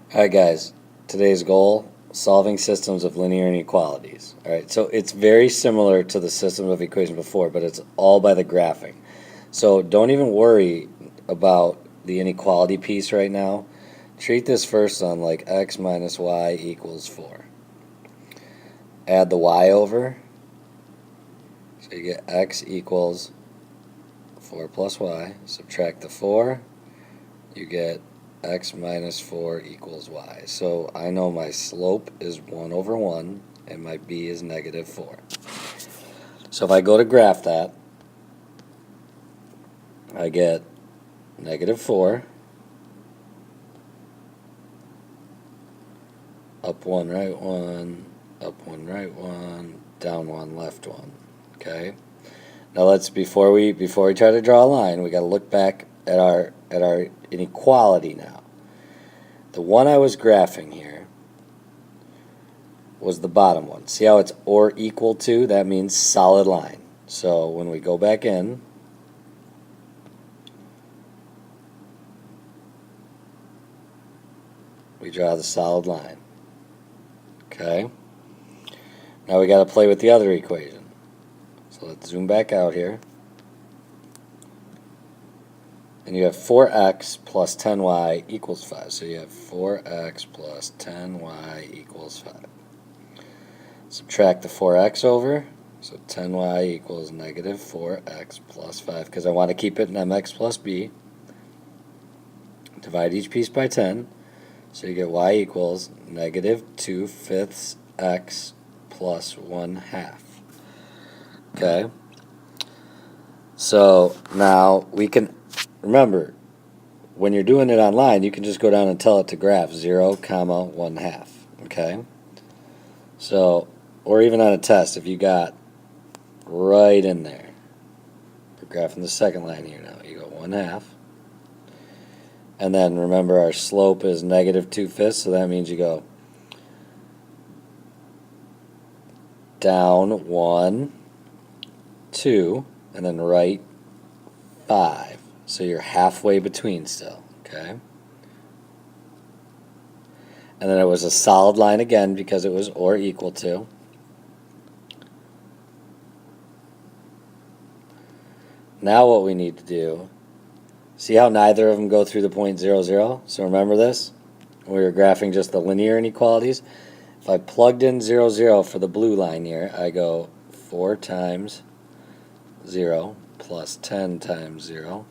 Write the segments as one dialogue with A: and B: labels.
A: Alright guys, today's goal, solving systems of linear inequalities. Alright, so it's very similar to the system of equations before, but it's all by the graphing. So don't even worry about the inequality piece right now. Treat this first on like x minus y equals 4. Add the y over, so you get x equals 4 plus y. Subtract the 4, you get x minus 4 equals y. So I know my slope is 1 over 1 and my b is negative 4. So if I go to graph that, I get negative 4, up 1, right 1, up 1, right 1, down 1, left 1. Okay? Now let's before we try to draw a line, we got to look back at our inequality now. The one I was graphing here was the bottom one. See how it's or equal to? That means solid line. So when we go back in, we draw the solid line. Okay? Now we got to play with the other equation. So let's zoom back out here. And you have 4x plus 10y equals 5. So you have 4x plus 10y equals 5. Subtract the 4x over. So 10y equals negative 4x plus 5. Because I want to keep it in mx plus b. Divide each piece by 10. So you get y equals negative 2/5 x plus 1/2. Okay? So now we can, remember, when you're doing it online, you can just go down and tell it to graph 0, 1/2. Okay? So, or even on a test, if you got right in there, we're graphing the second line here now. You go 1/2. And then remember our slope is negative 2/5, so that means you go down 1, 2, and then right 5. So you're halfway between still, okay? And then it was a solid line again because it was or equal to. Now what we need to do, see how neither of them go through the point 0, 0? So remember this? We were graphing just the linear inequalities. If I plugged in 0, 0 for the blue line here, I go 4 times 0 plus 10 times 0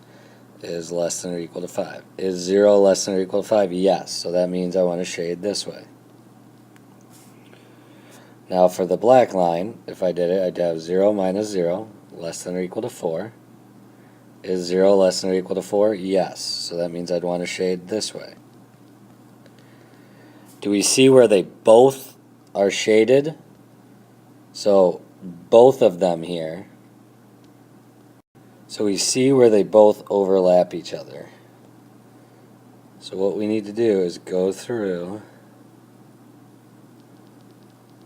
A: is less than or equal to 5. Is 0 less than or equal to 5? Yes. So that means I want to shade this way. Now for the black line, if I did it, I'd have 0 minus 0 less than or equal to 4. Is 0 less than or equal to 4? Yes. So that means I'd want to shade this way. Do we see where they both are shaded? So both of them here. So we see where they both overlap each other. So what we need to do is go through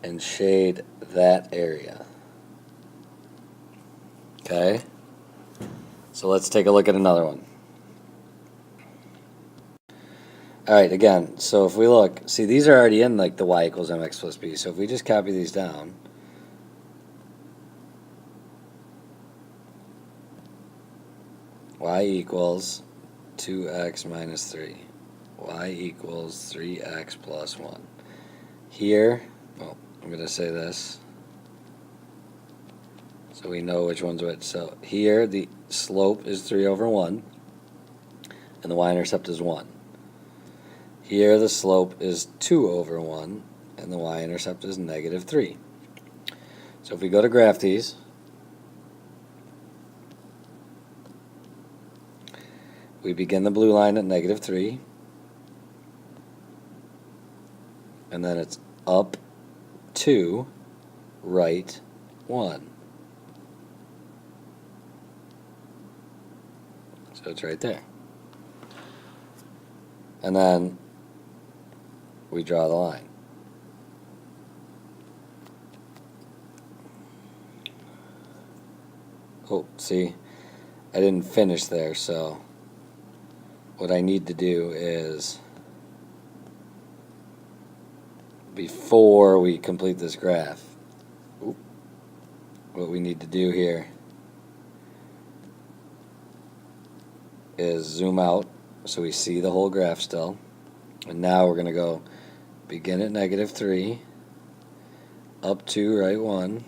A: and shade that area. Okay? So let's take a look at another one. Alright, again, so if we look, see these are already in like the y equals mx plus b. So if we just copy these down, y equals 2x minus 3. Y equals 3x plus 1. Here, well, I'm going to say this so we know which one's which. So here the slope is 3 over 1 and the y-intercept is 1. Here the slope is 2 over 1 and the y-intercept is negative 3. So if we go to graph these, we begin the blue line at negative 3, and then it's up 2, right 1. So it's right there. And then we draw the line. Oh, see, I didn't finish there, so what I need to do is before we complete this graph, what we need to do here is zoom out so we see the whole graph still. And now we're going to go begin at -3, up 2, right 1.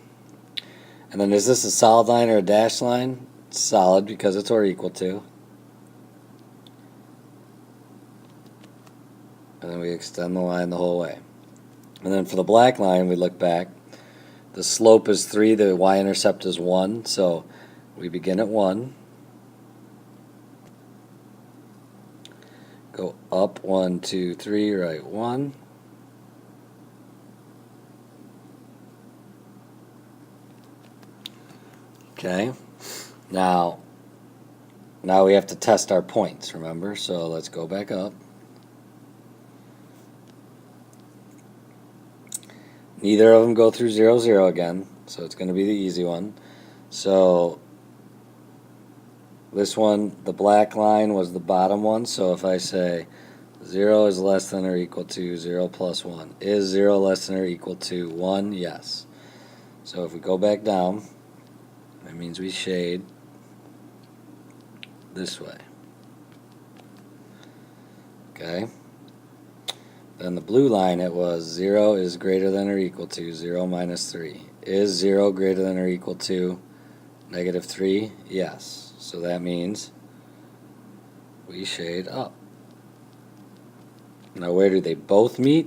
A: And then is this a solid line or a dashed line? It's solid because it's or equal to. And then we extend the line the whole way. And then for the black line, we look back. The slope is 3, the y-intercept is 1, so we begin at 1. Go up 1, 2, 3, right 1. Okay. Now we have to test our points, remember? So let's go back up. Neither of them go through 0, 0 again, so it's going to be the easy one. So this one, the black line was the bottom one, so if I say 0 is less than or equal to 0 plus 1, is 0 less than or equal to 1? Yes. So if we go back down, that means we shade this way. Okay. Then the blue line, it was 0 is greater than or equal to 0 minus 3. Is 0 greater than or equal to -3? Yes. So that means we shade up. Now where do they both meet?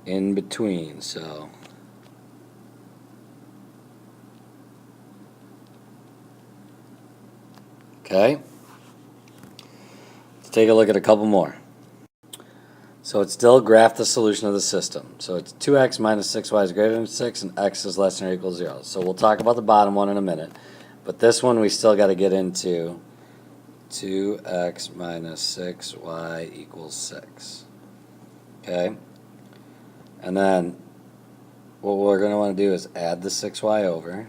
A: In between, so okay. Let's take a look at a couple more. So it's still graph the solution of the system. So it's 2x minus 6y is greater than 6 and x is less than or equal to 0. So we'll talk about the bottom one in a minute. But this one we still got to get into 2x minus 6y equals 6. Okay? And then what we're going to want to do is add the 6y over.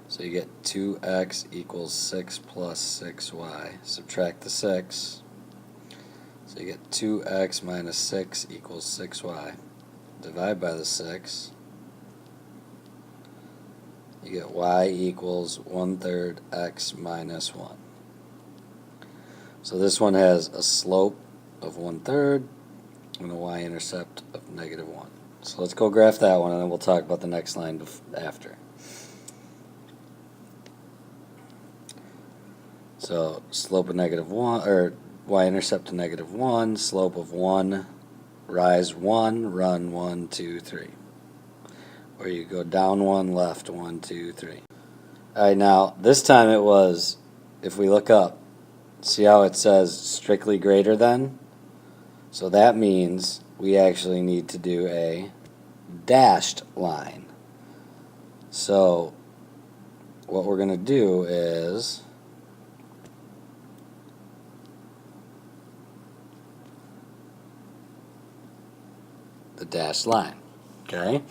A: So you get 2x equals 6 plus 6y. Subtract the 6. So you get 2x minus 6 equals 6y. Divide by the 6. You get y equals 1/3 x minus 1. So this one has a slope of 1/3 and a y-intercept of -1. So let's go graph that one and then we'll talk about the next line after. So slope of -1, or y-intercept of -1, slope of 1, rise 1, run 1, 2, 3. Or you go down 1, left 1, 2, 3. Alright, now this time it was, if we look up, see how it says strictly greater than? So that means we actually need to do a dashed line. So what we're going to do is the dashed line. Okay?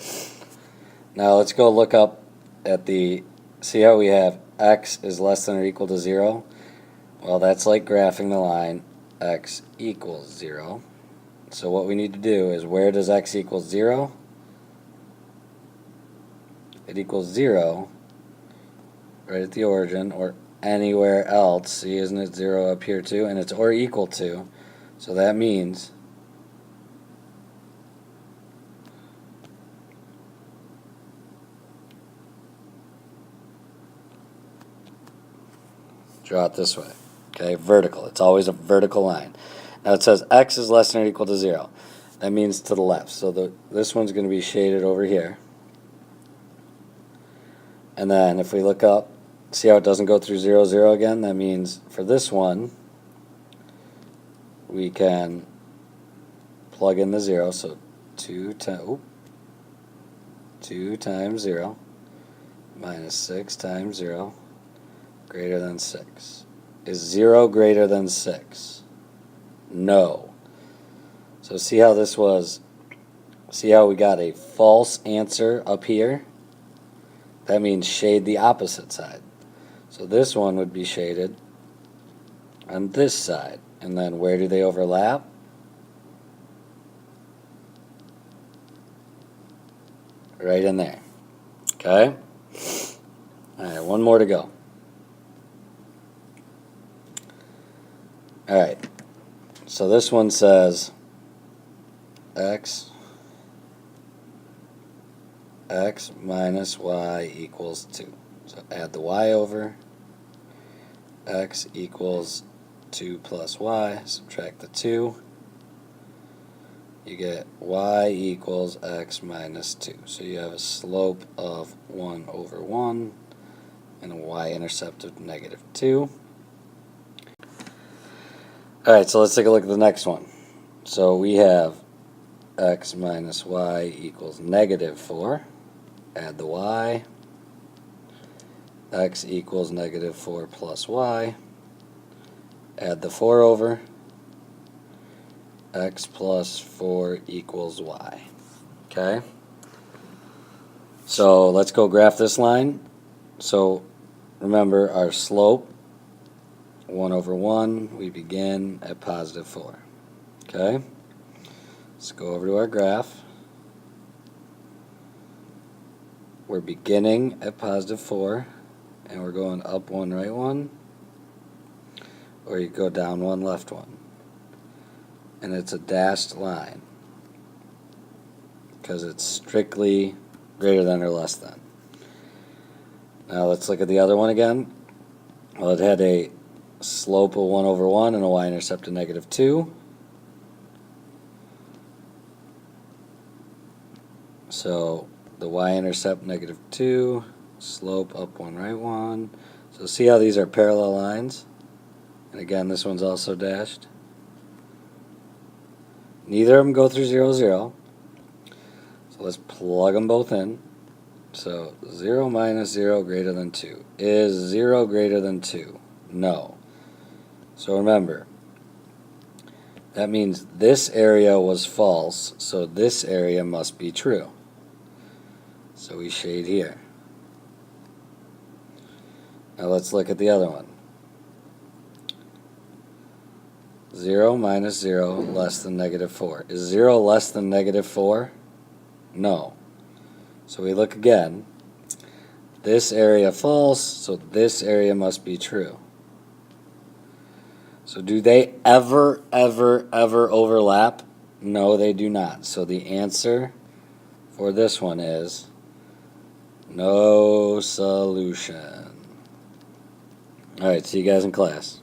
A: Now let's go look up at the, see how we have x is less than or equal to 0? Well, that's like graphing the line x equals 0. So what we need to do is, where does x equal 0? It equals 0 right at the origin, or anywhere else. See, isn't it 0 up here too? And it's or equal to. So that means draw it this way. Okay, vertical. It's always a vertical line. Now it says x is less than or equal to 0. That means to the left. So this one's going to be shaded over here. And then if we look up, see how it doesn't go through 0, 0 again? That means for this one, we can plug in the 0. So 2 times 0 minus 6 times 0 greater than 6. Is 0 greater than 6? No. So see how this was, see how we got a false answer up here? That means shade the opposite side. So this one would be shaded on this side. And then where do they overlap? Right in there. Okay? Alright, one more to go. Alright, so this one says x minus y equals 2. So add the y over. X equals 2 plus y. Subtract the 2. You get y equals x minus 2. So you have a slope of 1 over 1 and a y-intercept of negative 2. Alright, so let's take a look at the next one. So we have x minus y equals negative 4. Add the y. X equals negative 4 plus y. Add the 4 over. X plus 4 equals y. Okay? So let's go graph this line. So remember our slope, 1 over 1, we begin at positive 4. Okay? Let's go over to our graph. We're beginning at positive 4, and we're going up 1, right 1, or you go down 1, left 1. And it's a dashed line, because it's strictly greater than or less than. Now let's look at the other one again. Well, it had a slope of 1 over 1 and a y-intercept of negative 2. So the y-intercept negative 2, slope up 1, right 1. So see how these are parallel lines? And again, this one's also dashed. Neither of them go through 0, 0. So let's plug them both in. So 0 minus 0 greater than 2. Is 0 greater than 2? No. So remember, that means this area was false, so this area must be true. So we shade here. Now let's look at the other one. 0 minus 0 less than negative 4. Is 0 less than negative 4? No. So we look again. This area false, so this area must be true. So do they ever overlap? No, they do not. So the answer for this one is no solution. All right, see you guys in class.